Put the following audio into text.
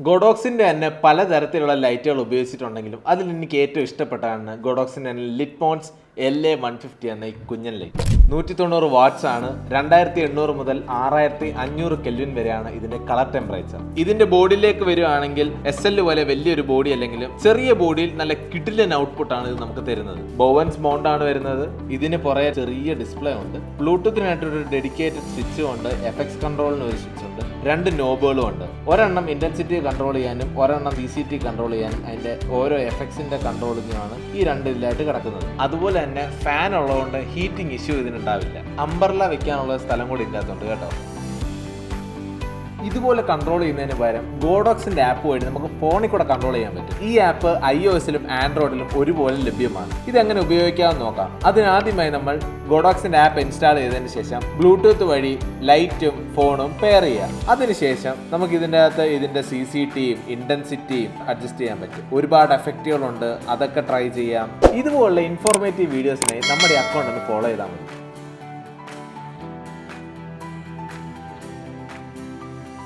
ഗോഡോക്സിൻ്റെ തന്നെ പലതരത്തിലുള്ള ലൈറ്റുകൾ ഉപയോഗിച്ചിട്ടുണ്ടെങ്കിലും അതിൽ എനിക്ക് ഏറ്റവും ഇഷ്ടപ്പെട്ടതാണ് ഗോഡോക്സിൻ്റെ തന്നെ ലിറ്റ്മോൺസ് LA150 എന്ന ഈ കുഞ്ഞൻ ലൈറ്റ്. 190 വാട്ട്സ് ആണ്. 2800 മുതൽ 6500 കെൽവിൻ വരെയാണ് ഇതിന്റെ കളർ ടെമ്പറേച്ചർ. ഇതിന്റെ ബോഡിയിലേക്ക് വരികയാണെങ്കിൽ SL പോലെ വലിയൊരു ബോഡി അല്ലെങ്കിലും ചെറിയ ബോഡിയിൽ നല്ല കിടിലൻ ഔട്ട്പുട്ട് ആണ് ഇത് നമുക്ക് തരുന്നത്. ബോവൻസ് മൗണ്ട് ആണ് വരുന്നത്. ഇതിന് പുറകെ ചെറിയ ഡിസ്പ്ലേ ഉണ്ട്. ബ്ലൂടൂത്തിനായിട്ടൊരു ഡെഡിക്കേറ്റഡ് സ്വിച്ചും ഉണ്ട്. FX കൺട്രോളിന് ഒരു സ്വിച്ച് ഉണ്ട്. 2 നോബുകളും ഉണ്ട്. ഒരെണ്ണം ഇന്റൻസിറ്റി കൺട്രോൾ ചെയ്യാനും ഒരെണ്ണം VCT കൺട്രോൾ ചെയ്യാനും അതിന്റെ ഓരോ എഫക്ട്സിന്റെ കൺട്രോളിങ്ങുമാണ് ഈ 2 ഇതിലായിട്ട് കിടക്കുന്നത്. അതുപോലെ തന്നെ ഫാൻ ഉള്ളതുകൊണ്ട് ഹീറ്റിംഗ് ഇഷ്യൂ ഇതിനുണ്ടാവില്ല. അംബർല വെക്കാനുള്ള സ്ഥലം കൂടി ഇല്ലാത്തതുണ്ട് കേട്ടോ. ഇതുപോലെ കൺട്രോൾ ചെയ്യുന്നതിന് പകരം ഗോഡോക്സിന്റെ ആപ്പ് വഴി നമുക്ക് ഫോണിൽ കൂടെ കൺട്രോൾ ചെയ്യാൻ പറ്റും. ഈ ആപ്പ് iOSലും ആൻഡ്രോയിഡിലും ഒരുപോലെ ലഭ്യമാണ്. ഇതെങ്ങനെ ഉപയോഗിക്കാമെന്ന് നോക്കാം. അതിനാദ്യമായി നമ്മൾ ഗോഡോക്സിന്റെ ആപ്പ് ഇൻസ്റ്റാൾ ചെയ്തതിന് ശേഷം ബ്ലൂടൂത്ത് വഴി ലൈറ്റും ഫോണും പെയർ ചെയ്യാം. അതിനുശേഷം നമുക്ക് ഇതിൻ്റെ അകത്ത് ഇതിന്റെ CCTയും ഇന്റൻസിറ്റിയും അഡ്ജസ്റ്റ് ചെയ്യാൻ പറ്റും. ഒരുപാട് എഫക്റ്റുകളുണ്ട്, അതൊക്കെ ട്രൈ ചെയ്യാം. ഇതുപോലുള്ള ഇൻഫോർമേറ്റീവ് വീഡിയോസിനായി നമ്മുടെ അക്കൗണ്ട് ഒന്ന് ഫോളോ ചെയ്താൽ മതി.